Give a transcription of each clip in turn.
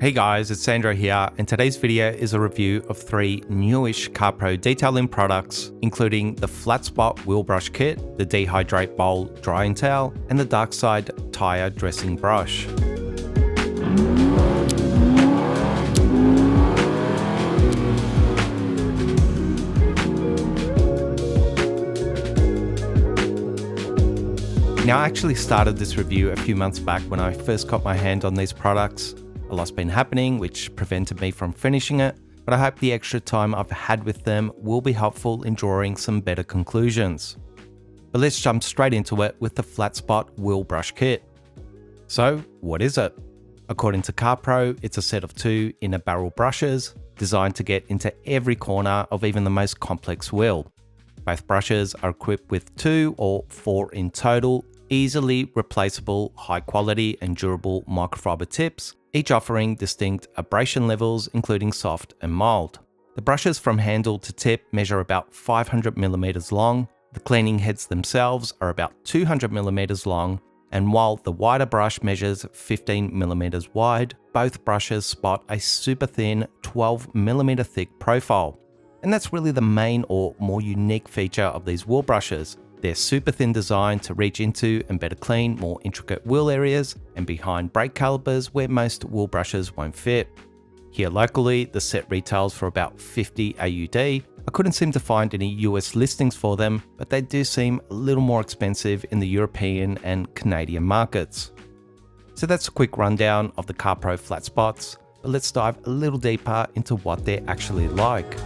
Hey guys, it's Sandro here, and today's video is a review of 3 newish Carpro detailing products, including the FlatSpot wheel brush kit, the DHydrate bowl drying towel, and the DarkSide Tyre dressing brush. Now, I actually started this review a few months back when I first got my hand on these products. A lot's been happening, which prevented me from finishing it, but I hope the extra time I've had with them will be helpful in drawing some better conclusions. But let's jump straight into it with the FlatSpot wheel brush kit. So, what is it? According to Carpro, it's a set of 2 inner barrel brushes designed to get into every corner of even the most complex wheel. Both brushes are equipped with 2 or 4 in total, easily replaceable, high quality and durable microfiber tips, each offering distinct abrasion levels including soft and mild. The brushes from handle to tip measure about 500mm long, the cleaning heads themselves are about 200mm long, and while the wider brush measures 15mm wide, both brushes spot a super thin 12mm thick profile. And that's really the main or more unique feature of these wheel brushes. They're super thin design to reach into and better clean more intricate wheel areas and behind brake calipers where most wheel brushes won't fit. Here locally, the set retails for about 50 AUD. I couldn't seem to find any US listings for them, but they do seem a little more expensive in the European and Canadian markets. So that's a quick rundown of the Carpro FlatSpots, but let's dive a little deeper into what they're actually like.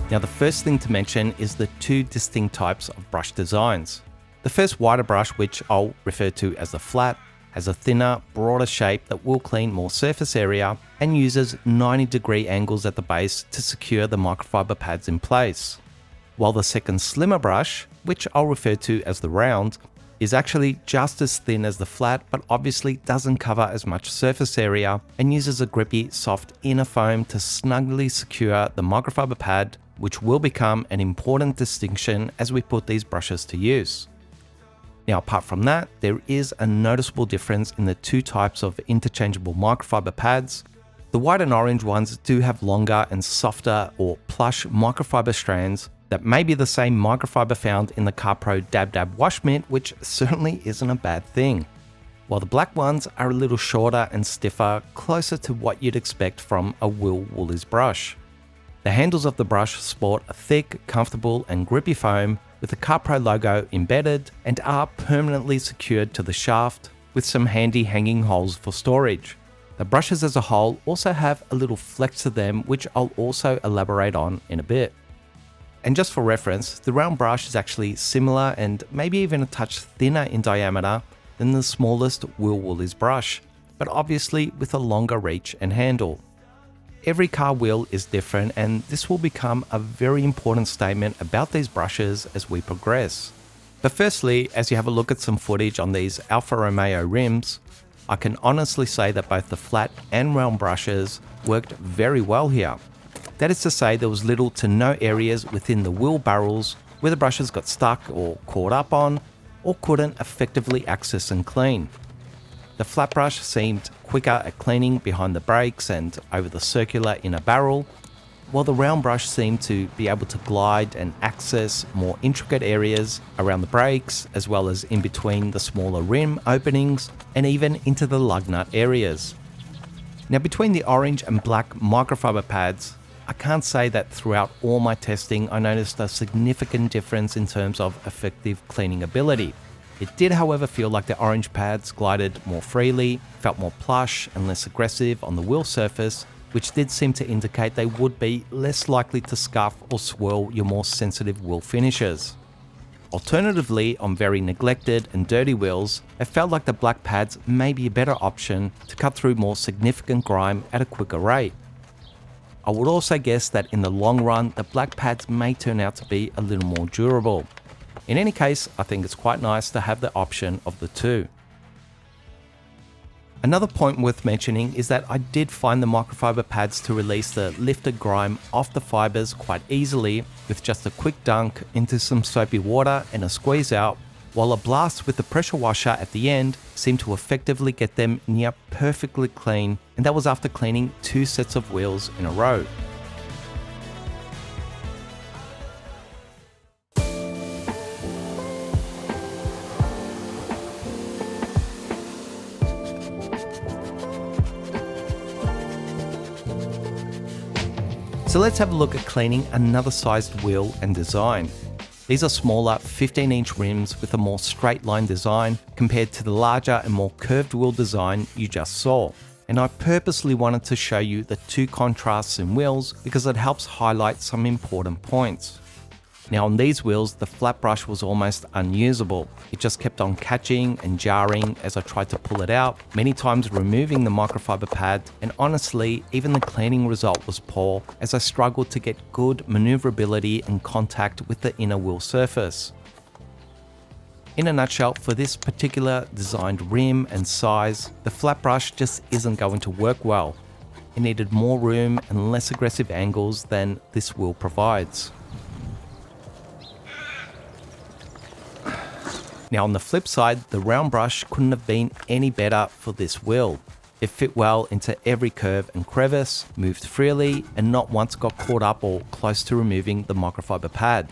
Now, the first thing to mention is the 2 distinct types of brush designs. The first wider brush, which I'll refer to as the flat, has a thinner, broader shape that will clean more surface area and uses 90-degree angles at the base to secure the microfiber pads in place. While the second slimmer brush, which I'll refer to as the round, is actually just as thin as the flat, but obviously doesn't cover as much surface area and uses a grippy, soft inner foam to snugly secure the microfiber pad, which will become an important distinction as we put these brushes to use. Now, apart from that, there is a noticeable difference in the 2 types of interchangeable microfiber pads. The white and orange ones do have longer and softer or plush microfiber strands that may be the same microfiber found in the Carpro Dab Dab wash mitt, which certainly isn't a bad thing. While the black ones are a little shorter and stiffer, closer to what you'd expect from a Will Woolies brush. The handles of the brush sport a thick, comfortable and grippy foam with the Carpro logo embedded and are permanently secured to the shaft with some handy hanging holes for storage. The brushes as a whole also have a little flex to them, which I'll also elaborate on in a bit. And just for reference, the round brush is actually similar and maybe even a touch thinner in diameter than the smallest Will Woolies brush, but obviously with a longer reach and handle. Every car wheel is different, and this will become a very important statement about these brushes as we progress. But firstly, as you have a look at some footage on these Alfa Romeo rims, I can honestly say that both the flat and round brushes worked very well here. That is to say, there was little to no areas within the wheel barrels where the brushes got stuck or caught up on or couldn't effectively access and clean. The flat brush seemed quicker at cleaning behind the brakes and over the circular inner barrel, while the round brush seemed to be able to glide and access more intricate areas around the brakes, as well as in between the smaller rim openings and even into the lug nut areas. Now, between the orange and black microfiber pads, I can't say that throughout all my testing I noticed a significant difference in terms of effective cleaning ability. It did, however, feel like the orange pads glided more freely, felt more plush and less aggressive on the wheel surface, which did seem to indicate they would be less likely to scuff or swirl your more sensitive wheel finishes. Alternatively, on very neglected and dirty wheels, it felt like the black pads may be a better option to cut through more significant grime at a quicker rate. I would also guess that in the long run, the black pads may turn out to be a little more durable. In any case, I think it's quite nice to have the option of the 2. Another point worth mentioning is that I did find the microfiber pads to release the lifted grime off the fibers quite easily with just a quick dunk into some soapy water and a squeeze out, while a blast with the pressure washer at the end seemed to effectively get them near perfectly clean, and that was after cleaning 2 sets of wheels in a row. So let's have a look at cleaning another sized wheel and design. These are smaller 15-inch rims with a more straight line design compared to the larger and more curved wheel design you just saw. And I purposely wanted to show you the 2 contrasts in wheels because it helps highlight some important points. Now on these wheels, the flat brush was almost unusable. It just kept on catching and jarring as I tried to pull it out, many times removing the microfiber pad, and honestly, even the cleaning result was poor as I struggled to get good maneuverability and contact with the inner wheel surface. In a nutshell, for this particular designed rim and size, the flat brush just isn't going to work well. It needed more room and less aggressive angles than this wheel provides. Now on the flip side, the round brush couldn't have been any better for this wheel. It fit well into every curve and crevice, moved freely, and not once got caught up or close to removing the microfiber pad.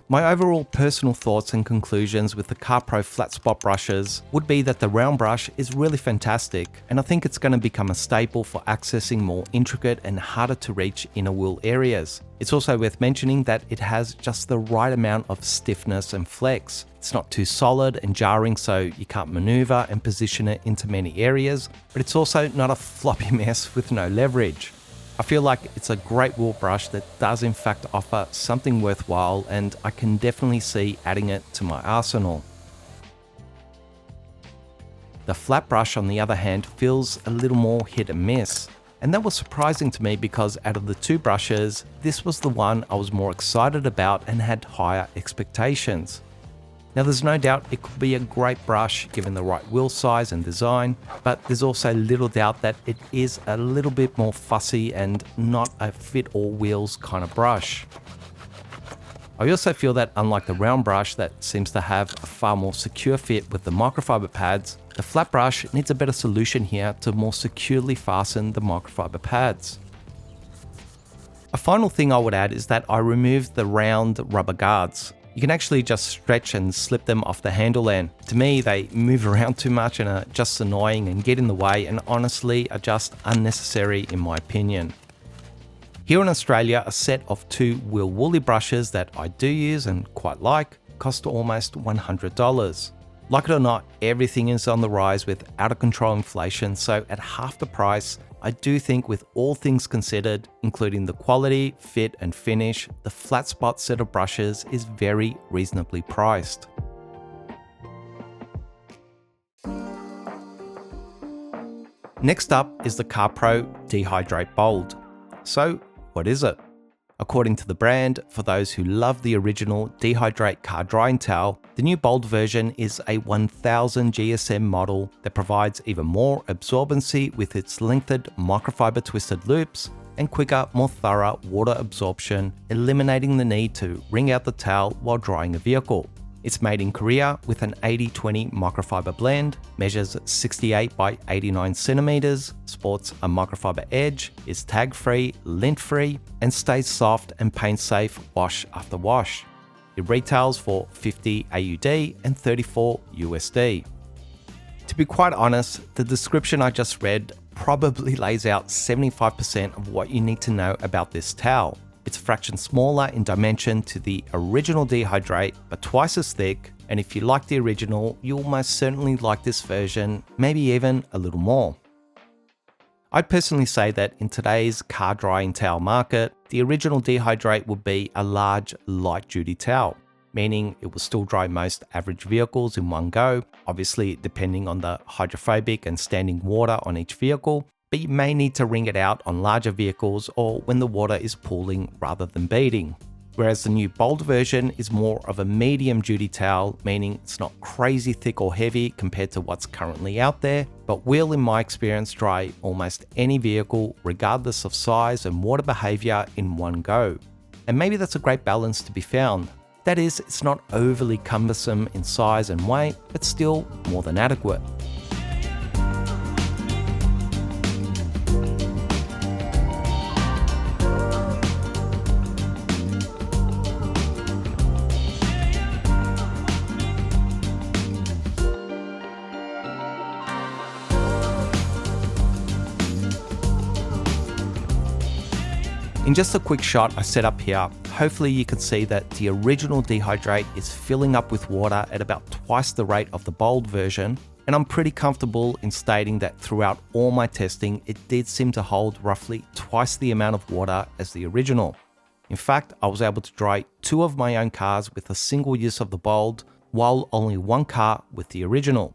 My overall personal thoughts and conclusions with the Carpro FlatSpot brushes would be that the round brush is really fantastic, and I think it's going to become a staple for accessing more intricate and harder to reach inner wheel areas. It's also worth mentioning that it has just the right amount of stiffness and flex. It's not too solid and jarring so you can't maneuver and position it into many areas, but it's also not a floppy mess with no leverage. I feel like it's a great wheel brush that does in fact offer something worthwhile, and I can definitely see adding it to my arsenal. The flat brush on the other hand feels a little more hit and miss, and that was surprising to me because out of the 2 brushes, this was the one I was more excited about and had higher expectations. Now there's no doubt it could be a great brush given the right wheel size and design, but there's also little doubt that it is a little bit more fussy and not a fit all wheels kind of brush. I also feel that unlike the round brush that seems to have a far more secure fit with the microfiber pads, the flat brush needs a better solution here to more securely fasten the microfiber pads. A final thing I would add is that I removed the round rubber guards. You can actually just stretch and slip them off the handle, and to me they move around too much and are just annoying and get in the way, and honestly are just unnecessary in my opinion. Here in Australia, a set of 2 wheel woolly brushes that I do use and quite like cost almost $100. Like it or not, everything is on the rise with out of control inflation, so at half the price, I do think with all things considered, including the quality, fit and finish, the FlatSpot set of brushes is very reasonably priced. Next up is the Carpro DHydrate Bold. So what is it? According to the brand, for those who love the original DHydrate car drying towel, the new Bold version is a 1000 GSM model that provides even more absorbency with its lengthened microfiber twisted loops and quicker, more thorough water absorption, eliminating the need to wring out the towel while drying a vehicle. It's made in Korea with an 80-20 microfiber blend, measures 68 by 89 centimeters, sports a microfiber edge, is tag-free, lint-free, and stays soft and paint-safe wash after wash. It retails for 50 AUD and 34 USD. To be quite honest, the description I just read probably lays out 75% of what you need to know about this towel. It's a fraction smaller in dimension to the original DHydrate, but twice as thick, and if you like the original, you'll most certainly like this version, maybe even a little more. I'd personally say that in today's car drying towel market, the original DHydrate would be a large, light-duty towel, meaning it will still dry most average vehicles in one go, obviously depending on the hydrophobic and standing water on each vehicle, but you may need to wring it out on larger vehicles or when the water is pooling rather than beading. Whereas the new Bold version is more of a medium duty towel, meaning it's not crazy thick or heavy compared to what's currently out there, but will in my experience dry almost any vehicle regardless of size and water behavior in one go. And maybe that's a great balance to be found. That is, it's not overly cumbersome in size and weight, but still more than adequate. In just a quick shot I set up here, hopefully you can see that the original DHydrate is filling up with water at about twice the rate of the bold version, and I'm pretty comfortable in stating that throughout all my testing, it did seem to hold roughly twice the amount of water as the original. In fact, I was able to dry 2 of my own cars with a single use of the bold, while only 1 car with the original.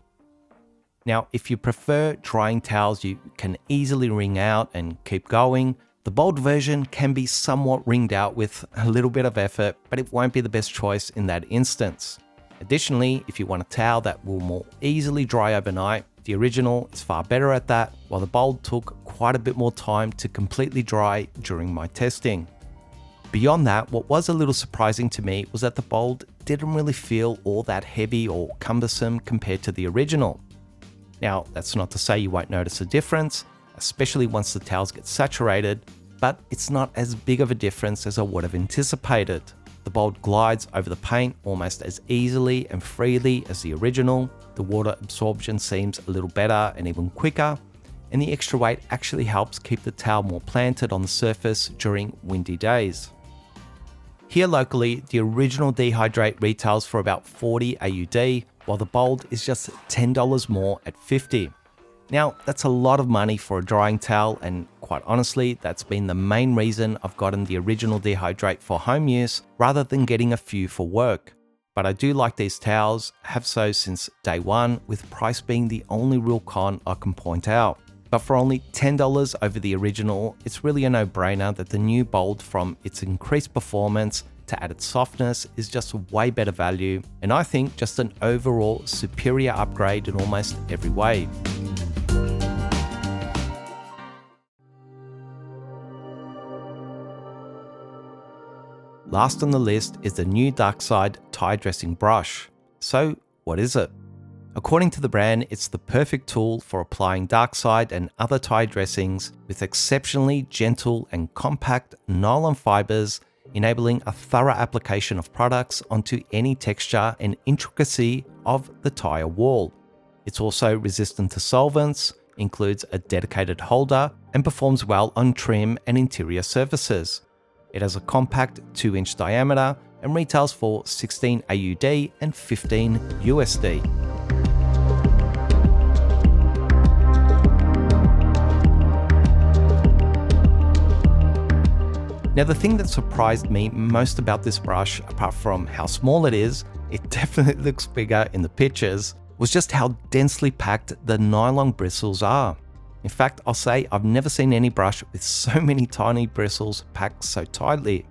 Now, if you prefer drying towels you can easily wring out and keep going, the bold version can be somewhat wringed out with a little bit of effort, but it won't be the best choice in that instance. Additionally, if you want a towel that will more easily dry overnight, the original is far better at that, while the bold took quite a bit more time to completely dry during my testing. Beyond that, what was a little surprising to me was that the bold didn't really feel all that heavy or cumbersome compared to the original. Now, that's not to say you won't notice a difference, especially once the towels get saturated, but it's not as big of a difference as I would have anticipated. The bold glides over the paint almost as easily and freely as the original, the water absorption seems a little better and even quicker, and the extra weight actually helps keep the towel more planted on the surface during windy days. Here locally, the original DHydrate retails for about 40 AUD, while the bold is just $10 more at 50. Now, that's a lot of money for a drying towel, and quite honestly, that's been the main reason I've gotten the original DHydrate for home use rather than getting a few for work. But I do like these towels, have so since day one, with price being the only real con I can point out. But for only $10 over the original, it's really a no-brainer that the new bold, from its increased performance to added softness, is just way better value, and I think just an overall superior upgrade in almost every way. Last on the list is the new DarkSide tire dressing brush. So what is it? According to the brand, it's the perfect tool for applying DarkSide and other tire dressings with exceptionally gentle and compact nylon fibers, enabling a thorough application of products onto any texture and intricacy of the tire wall. It's also resistant to solvents, includes a dedicated holder, and performs well on trim and interior surfaces. It has a compact 2-inch diameter and retails for 16 AUD and 15 USD. Now, the thing that surprised me most about this brush, apart from how small it is, it definitely looks bigger in the pictures, was just how densely packed the nylon bristles are. In fact, I'll say I've never seen any brush with so many tiny bristles packed so tightly.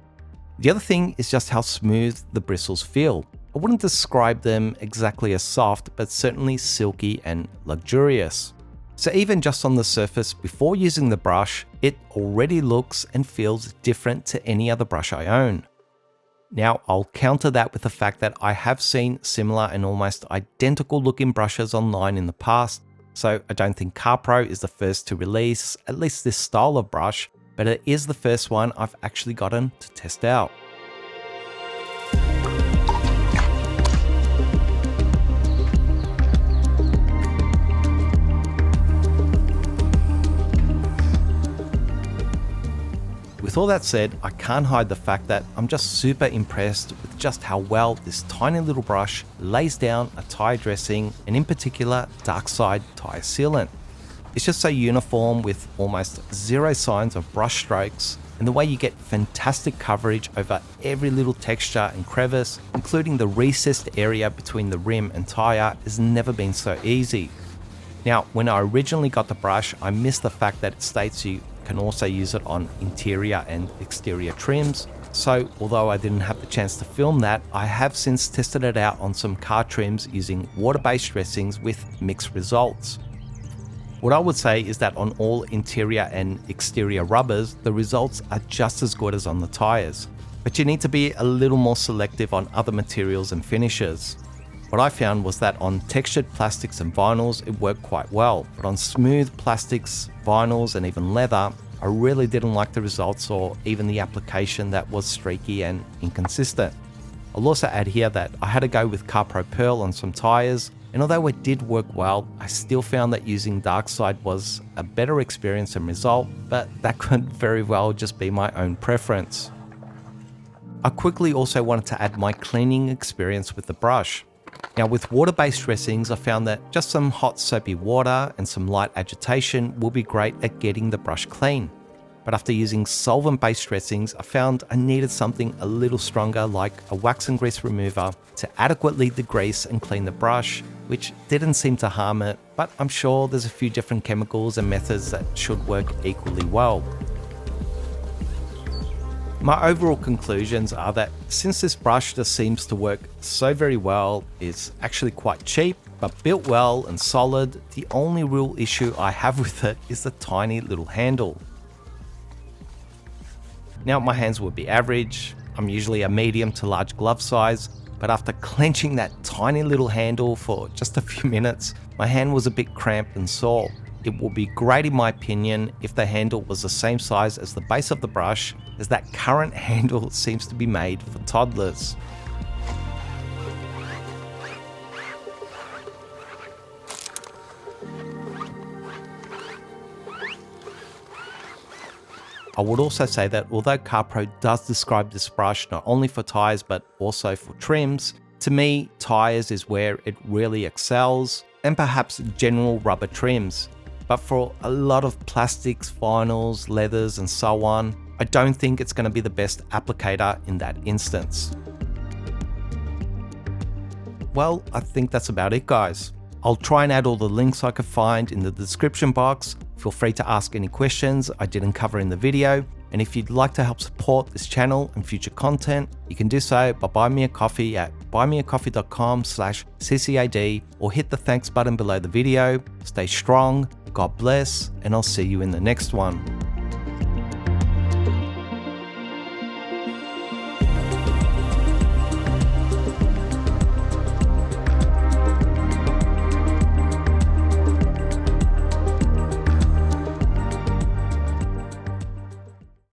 The other thing is just how smooth the bristles feel. I wouldn't describe them exactly as soft, but certainly silky and luxurious. So even just on the surface before using the brush, it already looks and feels different to any other brush I own. Now, I'll counter that with the fact that I have seen similar and almost identical looking brushes online in the past, so I don't think Carpro is the first to release at least this style of brush, but it is the first one I've actually gotten to test out. With all that said, I can't hide the fact that I'm just super impressed with just how well this tiny little brush lays down a tire dressing, and in particular DarkSide tire sealant. It's just so uniform with almost zero signs of brush strokes, and the way you get fantastic coverage over every little texture and crevice, including the recessed area between the rim and tire, has never been so easy. Now, when I originally got the brush, I missed the fact that it states you can also use it on interior and exterior trims. So although I didn't have the chance to film that, I have since tested it out on some car trims using water-based dressings with mixed results. What I would say is that on all interior and exterior rubbers, the results are just as good as on the tires. but you need to be a little more selective on other materials and finishes. What I found was that on textured plastics and vinyls, it worked quite well, but on smooth plastics, vinyls, and even leather, I really didn't like the results or even the application that was streaky and inconsistent. I'll also add here that I had to go with Carpro Pearl on some tires, and although it did work well, I still found that using DarkSide was a better experience and result, but that could very well just be my own preference. I quickly also wanted to add my cleaning experience with the brush. Now with water-based dressings, I found that just some hot soapy water and some light agitation will be great at getting the brush clean. But after using solvent-based dressings, I found I needed something a little stronger like a wax and grease remover to adequately degrease and clean the brush, which didn't seem to harm it, but I'm sure there's a few different chemicals and methods that should work equally well. My overall conclusions are that since this brush just seems to work so very well, it's actually quite cheap, but built well and solid, the only real issue I have with it is the tiny little handle. Now my hands would be average, I'm usually a medium to large glove size, but after clenching that tiny little handle for just a few minutes, my hand was a bit cramped and sore. It would be great in my opinion if the handle was the same size as the base of the brush, as that current handle seems to be made for toddlers. I would also say that although Carpro does describe this brush not only for tires but also for trims, to me tires is where it really excels, and perhaps general rubber trims. But for a lot of plastics, vinyls, leathers and so on, I don't think it's going to be the best applicator in that instance. Well, I think that's about it guys. I'll try and add all the links I could find in the description box. Feel free to ask any questions I didn't cover in the video. And if you'd like to help support this channel and future content, you can do so by buying me a coffee at buymeacoffee.com/ccad or hit the thanks button below the video. Stay strong, God bless, and I'll see you in the next one.